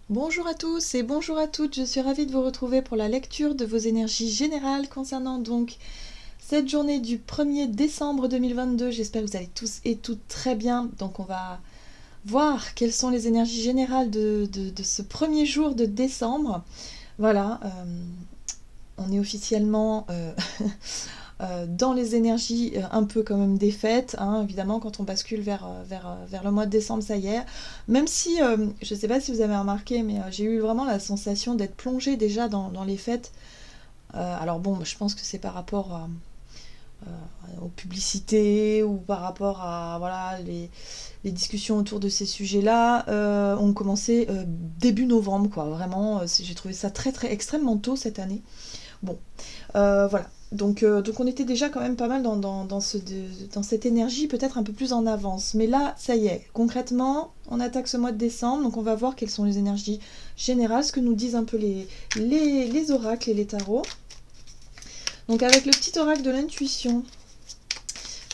Bonjour à tous et bonjour à toutes, je suis ravie de vous retrouver pour la lecture de vos énergies générales concernant donc cette journée du 1er décembre 2022. J'espère que vous allez tous et toutes très bien. Donc on va voir quelles sont les énergies générales de ce premier jour de décembre. Voilà, on est officiellement dans les énergies un peu quand même des fêtes, hein, évidemment quand on bascule vers le mois de décembre, ça y est. Même si, je ne sais pas si vous avez remarqué, mais j'ai eu vraiment la sensation d'être plongée déjà dans les fêtes. Alors bon, je pense que c'est par rapport aux publicités ou par rapport à voilà, les discussions autour de ces sujets-là ont commencé début novembre, quoi. Vraiment, j'ai trouvé ça très très extrêmement tôt cette année. Bon, voilà. Donc on était déjà quand même pas mal dans cette énergie, peut-être un peu plus en avance. Mais là, ça y est, concrètement, on attaque ce mois de décembre, donc on va voir quelles sont les énergies générales, ce que nous disent un peu les oracles et les tarots. Donc avec le petit oracle de l'intuition,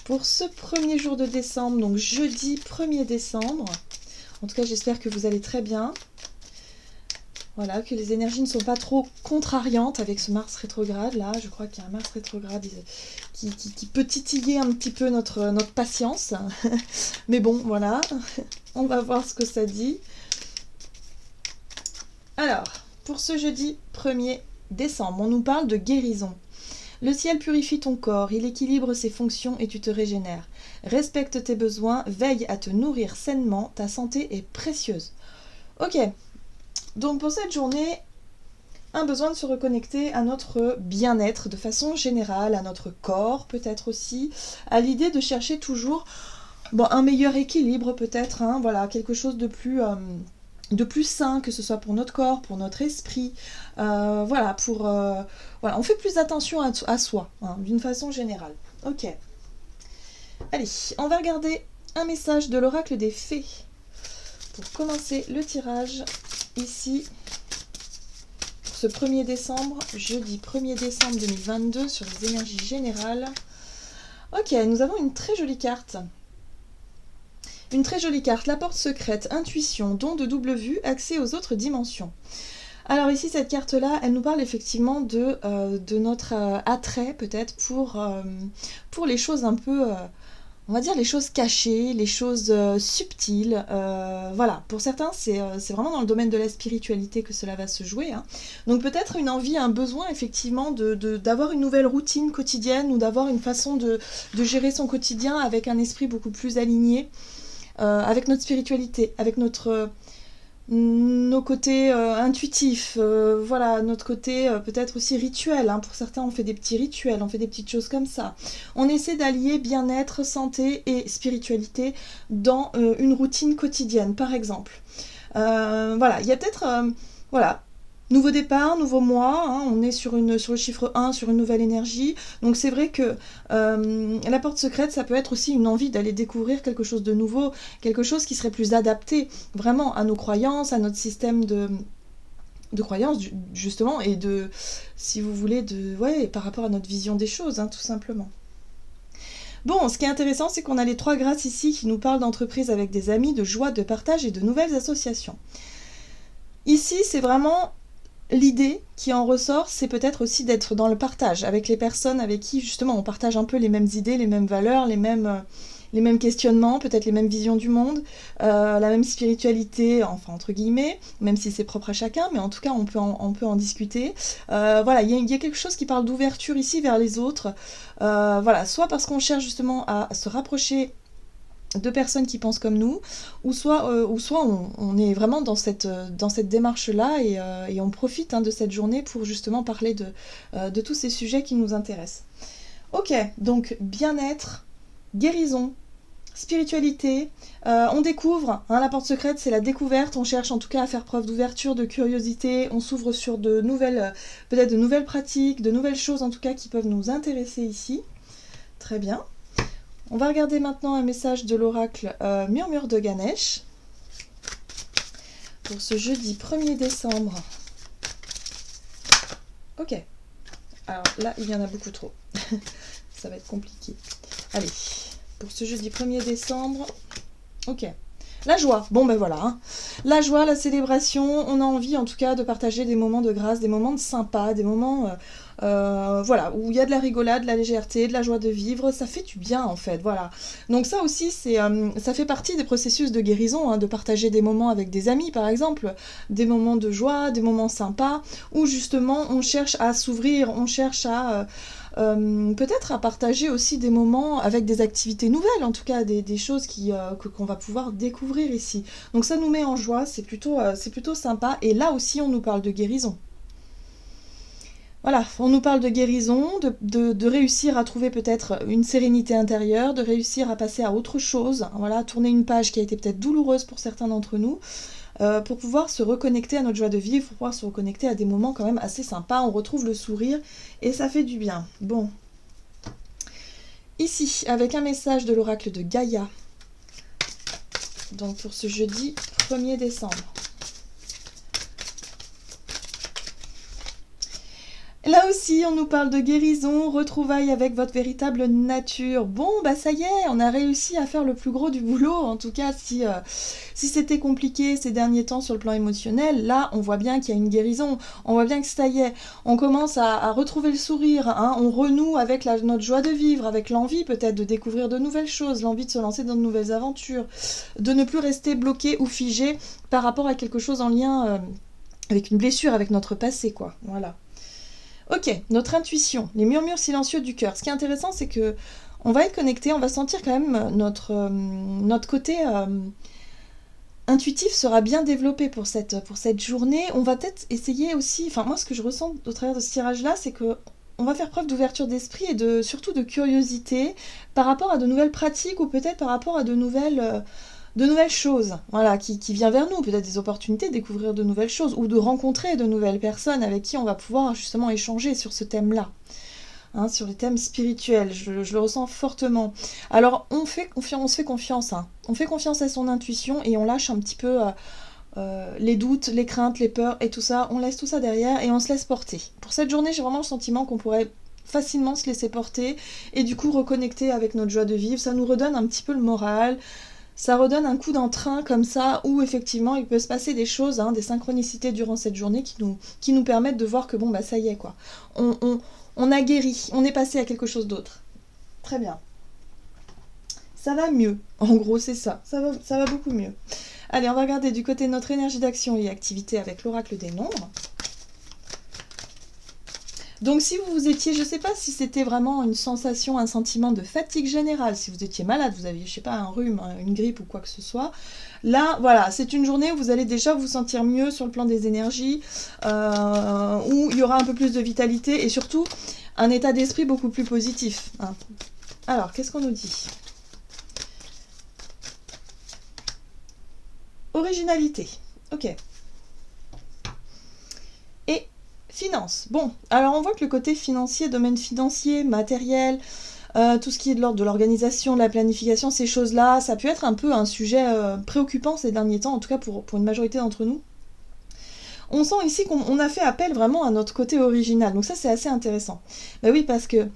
pour ce premier jour de décembre, donc jeudi 1er décembre, en tout cas j'espère que vous allez très bien. Voilà, que les énergies ne sont pas trop contrariantes avec ce Mars rétrograde. Là, je crois qu'il y a un Mars rétrograde qui peut titiller un petit peu notre patience. Mais bon, voilà, on va voir ce que ça dit. Alors, pour ce jeudi 1er décembre, on nous parle de guérison. Le ciel purifie ton corps, il équilibre ses fonctions et tu te régénères. Respecte tes besoins, veille à te nourrir sainement, ta santé est précieuse. Ok. Donc pour cette journée, un besoin de se reconnecter à notre bien-être de façon générale, à notre corps peut-être aussi, à l'idée de chercher toujours un meilleur équilibre peut-être, hein, voilà, quelque chose de plus sain, que ce soit pour notre corps, pour notre esprit, voilà, voilà, on fait plus attention à soi, hein, d'une façon générale. Ok. Allez, on va regarder un message de l'oracle des fées pour commencer le tirage ici. Ce 1er décembre, jeudi 1er décembre 2022, sur les énergies générales. Ok, nous avons une très jolie carte. Une très jolie carte, la porte secrète, intuition, don de double vue, accès aux autres dimensions. Alors ici, cette carte-là, elle nous parle effectivement de notre attrait peut-être pour les choses un peu... on va dire les choses cachées, les choses subtiles. Voilà, pour certains, c'est vraiment dans le domaine de la spiritualité que cela va se jouer, hein. Donc peut-être une envie, un besoin effectivement d'avoir une nouvelle routine quotidienne ou d'avoir une façon de gérer son quotidien avec un esprit beaucoup plus aligné, avec notre spiritualité, avec nos côtés intuitifs, voilà, notre côté peut-être aussi rituel, hein. Pour certains on fait des petits rituels, on fait des petites choses comme ça. On essaie d'allier bien-être, santé et spiritualité dans une routine quotidienne par exemple. Voilà, il y a peut-être voilà, nouveau départ, nouveau mois, hein, on est sur le chiffre 1, sur une nouvelle énergie. Donc c'est vrai que la porte secrète, ça peut être aussi une envie d'aller découvrir quelque chose de nouveau, quelque chose qui serait plus adapté vraiment à nos croyances, à notre système de croyances justement, et si vous voulez, par rapport à notre vision des choses, hein, tout simplement. Bon, ce qui est intéressant, c'est qu'on a les 3 grâces ici qui nous parlent d'entreprise avec des amis, de joie, de partage et de nouvelles associations. Ici, c'est vraiment l'idée qui en ressort, c'est peut-être aussi d'être dans le partage avec les personnes avec qui justement on partage un peu les mêmes idées, les mêmes valeurs, les mêmes questionnements, peut-être les mêmes visions du monde, la même spiritualité, enfin entre guillemets, même si c'est propre à chacun, mais en tout cas on peut en discuter. Voilà, il y a quelque chose qui parle d'ouverture ici vers les autres, voilà, soit parce qu'on cherche justement à se rapprocher de personnes qui pensent comme nous, ou soit on est vraiment dans cette démarche-là et on profite, hein, de cette journée pour justement parler de tous ces sujets qui nous intéressent. Ok, donc bien-être, guérison, spiritualité, on découvre, hein, la porte secrète c'est la découverte, on cherche en tout cas à faire preuve d'ouverture, de curiosité, on s'ouvre sur peut-être de nouvelles pratiques, de nouvelles choses en tout cas qui peuvent nous intéresser ici. Très bien. On va regarder maintenant un message de l'oracle Murmure de Ganesh pour ce jeudi 1er décembre. Ok. Alors là, il y en a beaucoup trop. Ça va être compliqué. Allez, pour ce jeudi 1er décembre. Ok. La joie, bon ben voilà, hein. La joie, la célébration, on a envie en tout cas de partager des moments de grâce, des moments de sympa, des moments voilà, où il y a de la rigolade, de la légèreté, de la joie de vivre, ça fait du bien en fait, voilà. Donc ça aussi, ça fait partie des processus de guérison, hein, de partager des moments avec des amis par exemple, des moments de joie, des moments sympas, où justement on cherche à s'ouvrir, on cherche à... peut-être à partager aussi des moments avec des activités nouvelles, en tout cas des choses qu'on va pouvoir découvrir ici. Donc ça nous met en joie, c'est plutôt sympa, et là aussi on nous parle de guérison. Voilà, on nous parle de guérison, de réussir à trouver peut-être une sérénité intérieure, de réussir à passer à autre chose, voilà, tourner une page qui a été peut-être douloureuse pour certains d'entre nous, pour pouvoir se reconnecter à notre joie de vivre, pour pouvoir se reconnecter à des moments quand même assez sympas, on retrouve le sourire et ça fait du bien. Bon, ici, avec un message de l'oracle de Gaïa, donc pour ce jeudi 1er décembre. Là aussi, on nous parle de guérison, retrouvailles avec votre véritable nature. Bon, bah ça y est, on a réussi à faire le plus gros du boulot. En tout cas, si c'était compliqué ces derniers temps sur le plan émotionnel, là, on voit bien qu'il y a une guérison. On voit bien que ça y est, on commence à retrouver le sourire. Hein, on renoue avec notre joie de vivre, avec l'envie peut-être de découvrir de nouvelles choses, l'envie de se lancer dans de nouvelles aventures, de ne plus rester bloqué ou figé par rapport à quelque chose en lien avec une blessure, avec notre passé, quoi. Voilà. Ok, notre intuition, les murmures silencieux du cœur. Ce qui est intéressant, c'est que on va être connecté, on va sentir quand même notre côté intuitif sera bien développé pour cette journée. On va peut-être essayer aussi, enfin moi ce que je ressens au travers de ce tirage-là, c'est que on va faire preuve d'ouverture d'esprit et surtout de curiosité par rapport à de nouvelles pratiques ou peut-être par rapport à de nouvelles choses, voilà, qui vient vers nous, peut-être des opportunités de découvrir de nouvelles choses ou de rencontrer de nouvelles personnes avec qui on va pouvoir justement échanger sur ce thème-là, hein, sur les thèmes spirituels, je le ressens fortement. Alors on se fait confiance, hein. On fait confiance à son intuition et on lâche un petit peu les doutes, les craintes, les peurs et tout ça, on laisse tout ça derrière et on se laisse porter. Pour cette journée, j'ai vraiment le sentiment qu'on pourrait facilement se laisser porter et du coup reconnecter avec notre joie de vivre, ça nous redonne un petit peu le moral. Ça redonne un coup d'entrain comme ça, où effectivement il peut se passer des choses, hein, des synchronicités durant cette journée qui nous permettent de voir que bon bah ça y est quoi. On a guéri, on est passé à quelque chose d'autre. Très bien. Ça va mieux, en gros c'est ça, ça va beaucoup mieux. Allez, on va regarder du côté de notre énergie d'action et activité avec l'oracle des nombres. Donc si vous étiez, je ne sais pas si c'était vraiment une sensation, un sentiment de fatigue générale, si vous étiez malade, vous aviez, je sais pas, un rhume, une grippe ou quoi que ce soit, là, voilà, c'est une journée où vous allez déjà vous sentir mieux sur le plan des énergies, où il y aura un peu plus de vitalité et surtout un état d'esprit beaucoup plus positif. Hein. Alors, qu'est-ce qu'on nous dit ? Originalité, ok. Et finance. Bon, alors on voit que le côté financier, domaine financier, matériel, tout ce qui est de l'ordre de l'organisation, de la planification, ces choses-là, ça peut être un peu un sujet préoccupant ces derniers temps, en tout cas pour une majorité d'entre nous. On sent ici qu'on a fait appel vraiment à notre côté original, donc ça c'est assez intéressant. Bah oui, parce que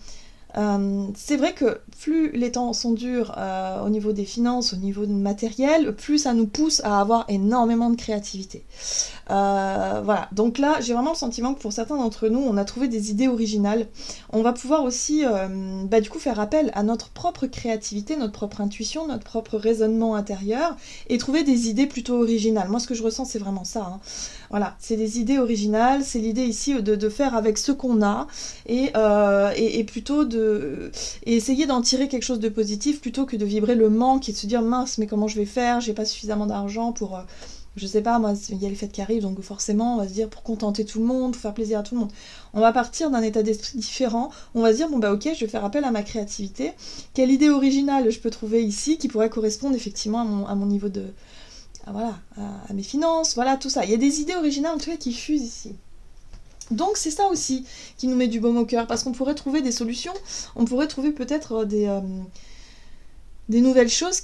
c'est vrai que plus les temps sont durs au niveau des finances, au niveau du matériel, plus ça nous pousse à avoir énormément de créativité. Voilà, donc là j'ai vraiment le sentiment que pour certains d'entre nous, on a trouvé des idées originales. On va pouvoir aussi du coup faire appel à notre propre créativité, notre propre intuition, notre propre raisonnement intérieur et trouver des idées plutôt originales. Moi ce que je ressens c'est vraiment ça. Hein. Voilà, c'est des idées originales, c'est l'idée ici de faire avec ce qu'on a et plutôt et essayer d'en tirer quelque chose de positif plutôt que de vibrer le manque et de se dire mince mais comment je vais faire, j'ai pas suffisamment d'argent pour je sais pas moi, il y a les fêtes qui arrivent donc forcément on va se dire pour contenter tout le monde, pour faire plaisir à tout le monde. On va partir d'un état d'esprit différent, on va se dire bon bah ok je vais faire appel à ma créativité, quelle idée originale je peux trouver ici qui pourrait correspondre effectivement à mon niveau de à mes finances, voilà tout ça. Il y a des idées originales en tout cas qui fusent ici. Donc c'est ça aussi qui nous met du baume au cœur, parce qu'on pourrait trouver des solutions, on pourrait trouver peut-être des nouvelles choses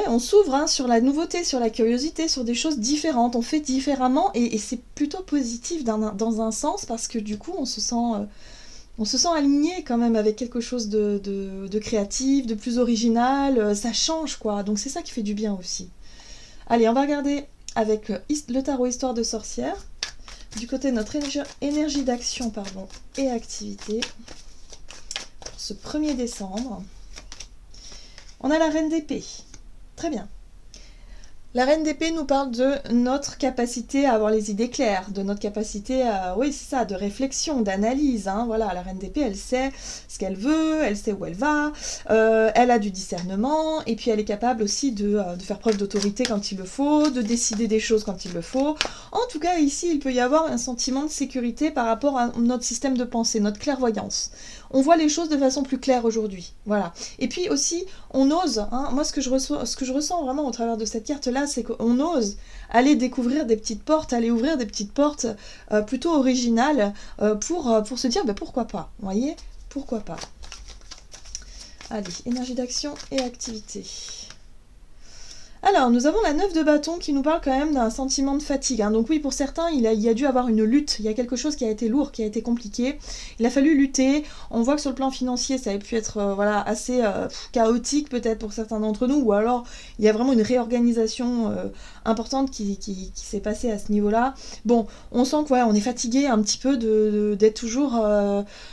on s'ouvre hein, sur la nouveauté, sur la curiosité, sur des choses différentes, on fait différemment, et c'est plutôt positif dans un sens, parce que du coup on se sent aligné quand même avec quelque chose de créatif, de plus original, ça change quoi, donc c'est ça qui fait du bien aussi. Allez, on va regarder avec le tarot Histoire de sorcière. Du côté de notre énergie d'action et activité. Pour ce 1er décembre. On a la Reine d'épée. Très bien. La Reine d'épée nous parle de notre capacité à avoir les idées claires, de notre capacité à, oui c'est ça, de réflexion, d'analyse. Hein, voilà, la Reine d'épée, elle sait ce qu'elle veut, elle sait où elle va, elle a du discernement, et puis elle est capable aussi de faire preuve d'autorité quand il le faut, de décider des choses quand il le faut. En tout cas, ici, il peut y avoir un sentiment de sécurité par rapport à notre système de pensée, notre clairvoyance. On voit les choses de façon plus claire aujourd'hui, voilà. Et puis aussi, on ose, hein, moi ce que je ressens vraiment au travers de cette carte-là, c'est qu'on ose aller découvrir des petites portes, aller ouvrir des petites portes plutôt originales pour se dire, pourquoi pas, vous voyez, pourquoi pas. Allez, énergie d'action et activité. Alors, nous avons la 9 de bâton qui nous parle quand même d'un sentiment de fatigue. Hein. Donc oui, pour certains, il y a dû avoir une lutte. Il y a quelque chose qui a été lourd, qui a été compliqué. Il a fallu lutter. On voit que sur le plan financier, ça a pu être assez chaotique peut-être pour certains d'entre nous. Ou alors, il y a vraiment une réorganisation importante qui s'est passée à ce niveau-là. Bon, on sent qu'on est fatigué un petit peu d'être toujours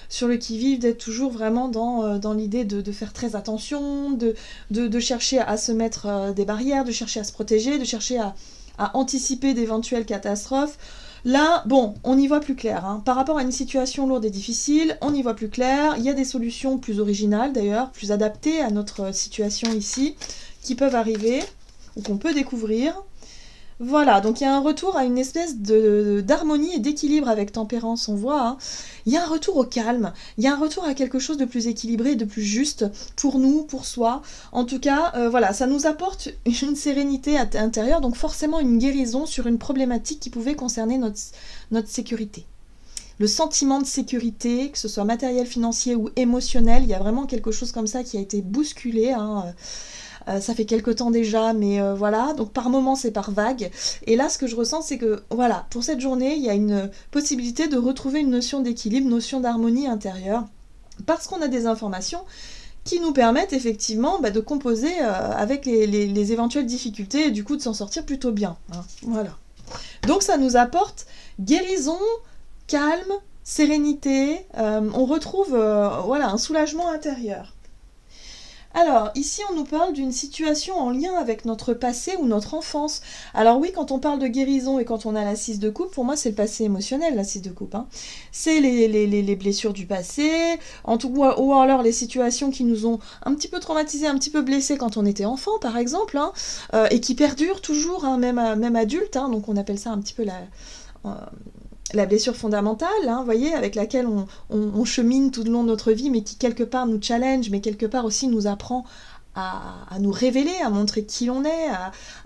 sur le qui-vive, d'être toujours vraiment dans l'idée de faire très attention, de chercher à se mettre des barrières, de chercher à se protéger, de chercher à anticiper d'éventuelles catastrophes. Là, bon, on y voit plus clair. Hein. Par rapport à une situation lourde et difficile, on y voit plus clair. Il y a des solutions plus originales d'ailleurs, plus adaptées à notre situation ici, qui peuvent arriver, ou qu'on peut découvrir. Voilà, donc il y a un retour à une espèce d'harmonie et d'équilibre avec tempérance, on voit. Hein. Il y a un retour au calme, il y a un retour à quelque chose de plus équilibré et de plus juste pour nous, pour soi. En tout cas, voilà, ça nous apporte une sérénité intérieure, donc forcément une guérison sur une problématique qui pouvait concerner notre sécurité. Le sentiment de sécurité, que ce soit matériel, financier ou émotionnel, il y a vraiment quelque chose comme ça qui a été bousculé, hein. Ça fait quelque temps déjà, mais voilà, donc par moments c'est par vague. Et là, ce que je ressens, c'est que, voilà, pour cette journée, il y a une possibilité de retrouver une notion d'équilibre, notion d'harmonie intérieure, parce qu'on a des informations qui nous permettent effectivement de composer avec les éventuelles difficultés et du coup de s'en sortir plutôt bien. Hein, voilà. Donc ça nous apporte guérison, calme, sérénité, on retrouve un soulagement intérieur. Alors, ici, on nous parle d'une situation en lien avec notre passé ou notre enfance. Alors oui, quand on parle de guérison et quand on a la 6 de coupe, pour moi, c'est le passé émotionnel, la 6 de coupe. Hein. C'est les blessures du passé, ou alors les situations qui nous ont un petit peu traumatisés, un petit peu blessés quand on était enfant, par exemple, hein, et qui perdurent toujours, hein, même adulte. Hein, donc on appelle ça un petit peu la blessure fondamentale, hein, voyez, avec laquelle on chemine tout le long de notre vie, mais qui quelque part nous challenge, mais quelque part aussi nous apprend à nous révéler, à montrer qui l'on est,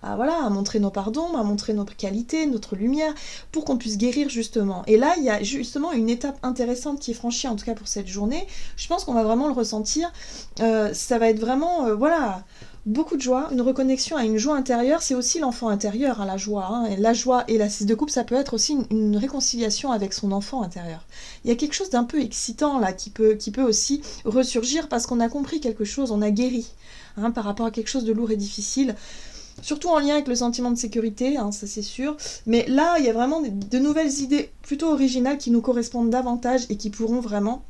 à montrer nos pardons, à montrer notre qualité, notre lumière, pour qu'on puisse guérir justement. Et là, il y a justement une étape intéressante qui est franchie, en tout cas pour cette journée. Je pense qu'on va vraiment le ressentir. Ça va être vraiment, beaucoup de joie, une reconnexion à une joie intérieure, c'est aussi l'enfant intérieur, hein, la joie. Hein, et la joie et la 6 de coupe, ça peut être aussi une réconciliation avec son enfant intérieur. Il y a quelque chose d'un peu excitant là qui peut aussi ressurgir parce qu'on a compris quelque chose, on a guéri par rapport à quelque chose de lourd et difficile. Surtout en lien avec le sentiment de sécurité, hein, ça c'est sûr. Mais là, il y a vraiment de nouvelles idées plutôt originales qui nous correspondent davantage et qui pourront vraiment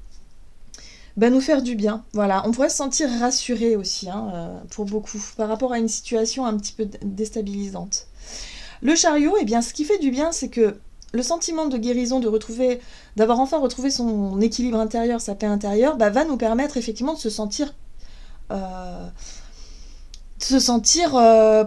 nous faire du bien. Voilà, on pourrait se sentir rassuré aussi, pour beaucoup, par rapport à une situation un petit peu déstabilisante. Le chariot, ce qui fait du bien, c'est que le sentiment de guérison, d'avoir enfin retrouvé son équilibre intérieur, sa paix intérieure, va nous permettre effectivement de se sentir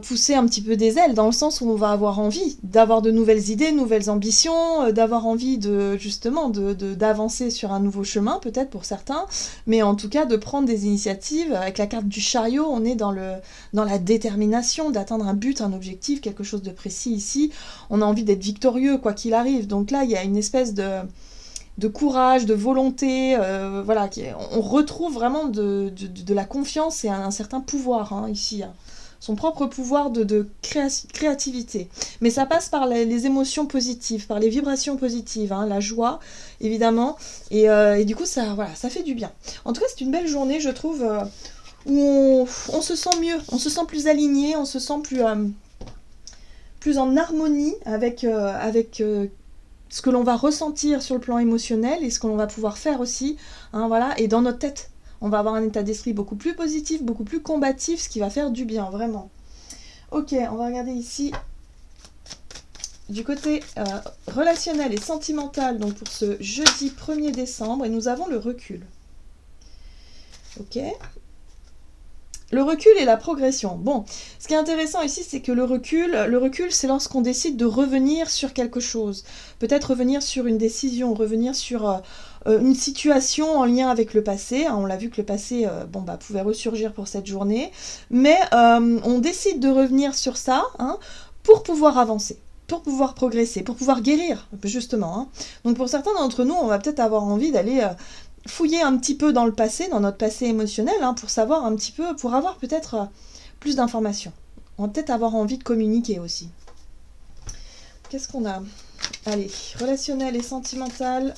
pousser un petit peu des ailes, dans le sens où on va avoir envie d'avoir de nouvelles idées, nouvelles ambitions, d'avoir envie d'avancer sur un nouveau chemin, peut-être pour certains, mais en tout cas de prendre des initiatives. Avec la carte du chariot, on est dans la détermination d'atteindre un but, un objectif, quelque chose de précis ici. On a envie d'être victorieux, quoi qu'il arrive. Donc là, il y a une espèce de courage, de volonté, on retrouve vraiment de la confiance et un certain pouvoir ici, son propre pouvoir de créativité. Mais ça passe par les émotions positives, par les vibrations positives, la joie, évidemment, et du coup, ça fait du bien. En tout cas, c'est une belle journée, je trouve, où on se sent mieux, on se sent plus aligné, on se sent plus plus en harmonie avec ce que l'on va ressentir sur le plan émotionnel et ce que l'on va pouvoir faire aussi, hein, voilà, et dans notre tête. On va avoir un état d'esprit beaucoup plus positif, beaucoup plus combatif, ce qui va faire du bien, vraiment. Ok, on va regarder ici du côté relationnel et sentimental, donc pour ce jeudi 1er décembre, et nous avons le recul. Ok. Le recul et la progression. Bon, ce qui est intéressant ici, c'est que le recul, c'est lorsqu'on décide de revenir sur quelque chose. Peut-être revenir sur une décision, revenir sur une situation en lien avec le passé. On l'a vu que le passé pouvait ressurgir pour cette journée. Mais on décide de revenir sur ça, hein, pour pouvoir avancer, pour pouvoir progresser, pour pouvoir guérir, justement. Hein. Donc pour certains d'entre nous, on va peut-être avoir envie d'aller fouiller un petit peu dans le passé, dans notre passé émotionnel, hein, pour savoir un petit peu, pour avoir peut-être plus d'informations. On va peut-être avoir envie de communiquer aussi. Qu'est-ce qu'on a? Allez, relationnel et sentimental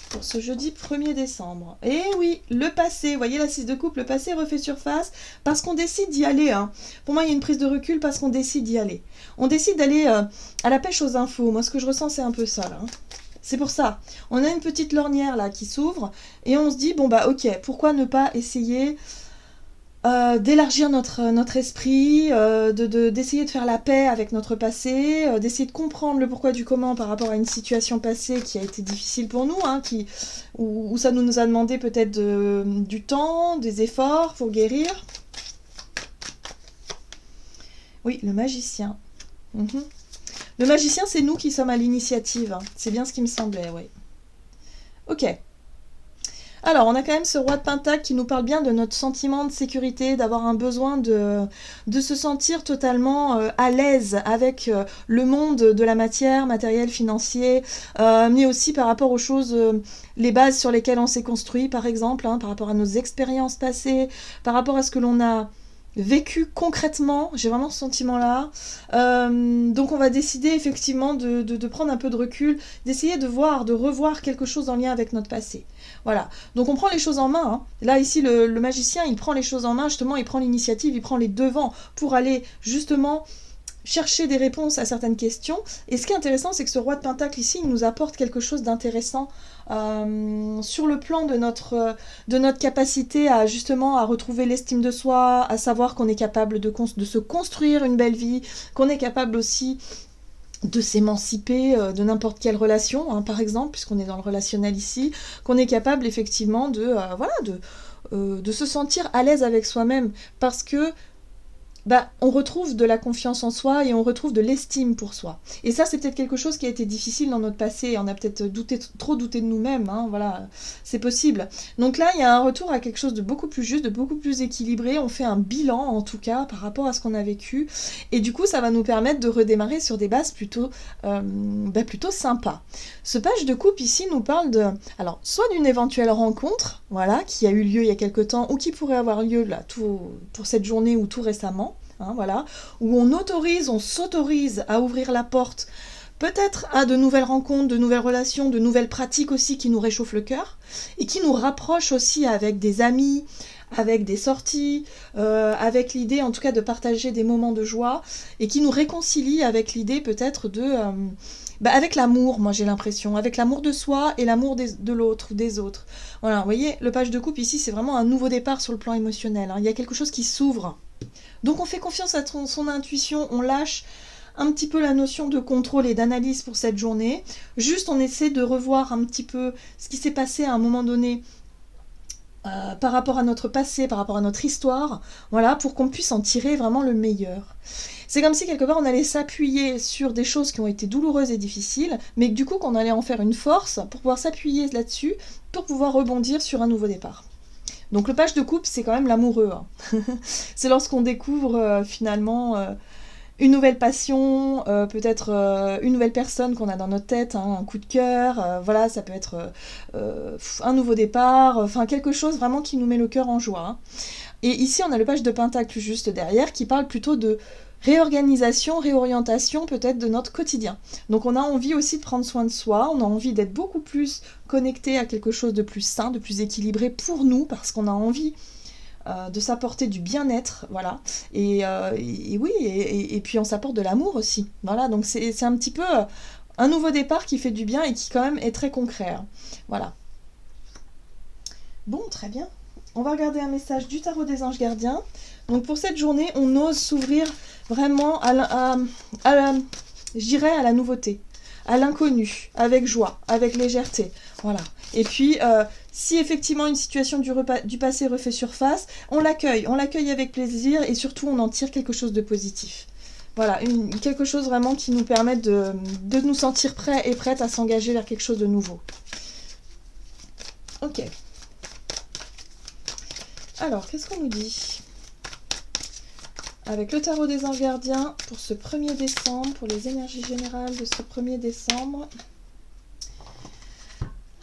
pour ce jeudi 1er décembre. Et oui, le passé, vous voyez la 6 de coupe, le passé refait surface parce qu'on décide d'y aller. Hein. Pour moi, il y a une prise de recul parce qu'on décide d'y aller. On décide d'aller à la pêche aux infos. Moi, ce que je ressens, c'est un peu ça, là. Hein. C'est pour ça, on a une petite lorgnière là qui s'ouvre et on se dit, bon bah ok, pourquoi ne pas essayer d'élargir notre esprit, d'essayer de faire la paix avec notre passé, d'essayer de comprendre le pourquoi du comment par rapport à une situation passée qui a été difficile pour nous, hein, où ça nous a demandé peut-être du temps, des efforts pour guérir. Oui, le magicien. Le magicien, c'est nous qui sommes à l'initiative. C'est bien ce qui me semblait, oui. Ok. Alors, on a quand même ce roi de Pentacle qui nous parle bien de notre sentiment de sécurité, d'avoir un besoin de se sentir totalement à l'aise avec le monde de la matière, matériel, financier, mais aussi par rapport aux choses, les bases sur lesquelles on s'est construit, par exemple, hein, par rapport à nos expériences passées, par rapport à ce que l'on a vécu concrètement, j'ai vraiment ce sentiment-là. Donc on va décider effectivement de prendre un peu de recul, d'essayer de revoir quelque chose en lien avec notre passé. Voilà, donc on prend les choses en main. Hein. Là ici le magicien, il prend les choses en main, justement, il prend l'initiative, il prend les devants pour aller justement chercher des réponses à certaines questions. Et ce qui est intéressant, c'est que ce roi de Pentacle ici, il nous apporte quelque chose d'intéressant sur le plan de notre capacité à justement à retrouver l'estime de soi, à savoir qu'on est capable de se construire une belle vie, qu'on est capable aussi de s'émanciper de n'importe quelle relation, hein, par exemple, puisqu'on est dans le relationnel ici, qu'on est capable effectivement de se sentir à l'aise avec soi-même, parce que on retrouve de la confiance en soi et on retrouve de l'estime pour soi. Et ça, c'est peut-être quelque chose qui a été difficile dans notre passé. On a peut-être trop douté de nous-mêmes. Hein, voilà, c'est possible. Donc là, il y a un retour à quelque chose de beaucoup plus juste, de beaucoup plus équilibré. On fait un bilan, en tout cas, par rapport à ce qu'on a vécu. Et du coup, ça va nous permettre de redémarrer sur des bases plutôt sympas. Ce page de coupe ici nous parle soit d'une éventuelle rencontre, voilà, qui a eu lieu il y a quelque temps ou qui pourrait avoir lieu là, pour cette journée ou tout récemment. Hein, voilà, où on s'autorise à ouvrir la porte peut-être à de nouvelles rencontres, de nouvelles relations, de nouvelles pratiques aussi qui nous réchauffent le cœur et qui nous rapprochent aussi avec des amis, avec des sorties, avec l'idée en tout cas de partager des moments de joie et qui nous réconcilient avec l'idée peut-être avec l'amour, moi j'ai l'impression, avec l'amour de soi et l'amour de l'autre ou des autres. Voilà, vous voyez, le page de coupe ici, c'est vraiment un nouveau départ sur le plan émotionnel. Hein. Il y a quelque chose qui s'ouvre. Donc on fait confiance à son intuition, on lâche un petit peu la notion de contrôle et d'analyse pour cette journée. Juste on essaie de revoir un petit peu ce qui s'est passé à un moment donné par rapport à notre passé, par rapport à notre histoire, voilà, pour qu'on puisse en tirer vraiment le meilleur. C'est comme si quelque part on allait s'appuyer sur des choses qui ont été douloureuses et difficiles, mais du coup qu'on allait en faire une force pour pouvoir s'appuyer là-dessus, pour pouvoir rebondir sur un nouveau départ. Donc le page de coupe, c'est quand même l'amoureux. Hein. C'est lorsqu'on découvre finalement une nouvelle passion, peut-être une nouvelle personne qu'on a dans notre tête, hein, un coup de cœur, voilà, ça peut être un nouveau départ, enfin quelque chose vraiment qui nous met le cœur en joie. Hein. Et ici, on a le page de Pentacle juste derrière qui parle plutôt de réorganisation, réorientation peut-être de notre quotidien. Donc on a envie aussi de prendre soin de soi, on a envie d'être beaucoup plus connecté à quelque chose de plus sain, de plus équilibré pour nous, parce qu'on a envie de s'apporter du bien-être, voilà. Et oui, et puis on s'apporte de l'amour aussi, voilà. Donc c'est un petit peu un nouveau départ qui fait du bien et qui quand même est très concret, hein. Voilà. Bon, très bien. On va regarder un message du tarot des anges gardiens. Donc pour cette journée, on ose s'ouvrir vraiment je dirais à la nouveauté, à l'inconnu, avec joie, avec légèreté. Voilà. Et puis, si effectivement une situation du passé refait surface, on l'accueille avec plaisir et surtout on en tire quelque chose de positif. Voilà, quelque chose vraiment qui nous permette de nous sentir prêts et prêtes à s'engager vers quelque chose de nouveau. Ok. Alors, qu'est-ce qu'on nous dit avec le tarot des anges gardiens pour ce 1er décembre, pour les énergies générales de ce 1er décembre.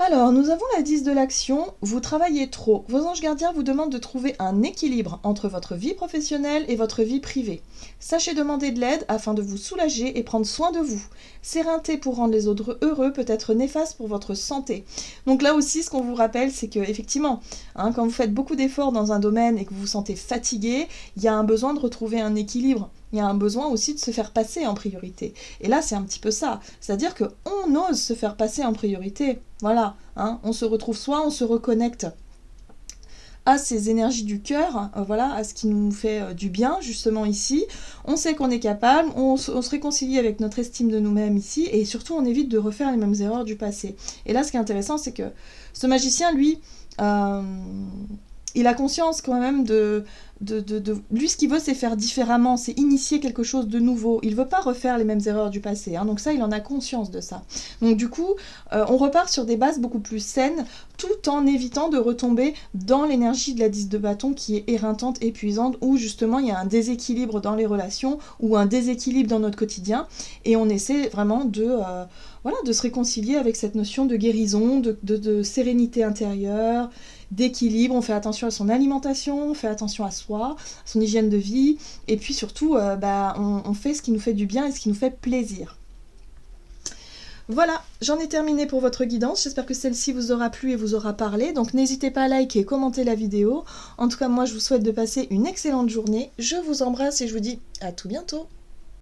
Alors, nous avons la 10 de l'action. Vous travaillez trop. Vos anges gardiens vous demandent de trouver un équilibre entre votre vie professionnelle et votre vie privée. Sachez demander de l'aide afin de vous soulager et prendre soin de vous. S'éreinter pour rendre les autres heureux peut être néfaste pour votre santé. Donc là aussi, ce qu'on vous rappelle, c'est que effectivement, quand vous faites beaucoup d'efforts dans un domaine et que vous vous sentez fatigué, il y a un besoin de retrouver un équilibre. Il y a un besoin aussi de se faire passer en priorité. Et là, c'est un petit peu ça. C'est-à-dire qu'on ose se faire passer en priorité. Voilà, on se retrouve soi, on se reconnecte à ces énergies du cœur, voilà, à ce qui nous fait du bien, justement ici. On sait qu'on est capable, on se réconcilie avec notre estime de nous-mêmes ici, et surtout, on évite de refaire les mêmes erreurs du passé. Et là, ce qui est intéressant, c'est que ce magicien, lui, il a conscience quand même de lui, ce qu'il veut, c'est faire différemment, c'est initier quelque chose de nouveau. Il veut pas refaire les mêmes erreurs du passé, donc ça, il en a conscience de ça. Donc du coup, on repart sur des bases beaucoup plus saines, tout en évitant de retomber dans l'énergie de la 10 de bâton qui est éreintante, épuisante, où justement il y a un déséquilibre dans les relations, ou un déséquilibre dans notre quotidien, et on essaie vraiment de se réconcilier avec cette notion de guérison, de sérénité intérieure, d'équilibre. On fait attention à son alimentation, on fait attention à soi, à son hygiène de vie, et puis surtout, on fait ce qui nous fait du bien et ce qui nous fait plaisir. Voilà, j'en ai terminé pour votre guidance. J'espère que celle-ci vous aura plu et vous aura parlé. Donc n'hésitez pas à liker et commenter la vidéo. En tout cas, moi, je vous souhaite de passer une excellente journée. Je vous embrasse et je vous dis à tout bientôt.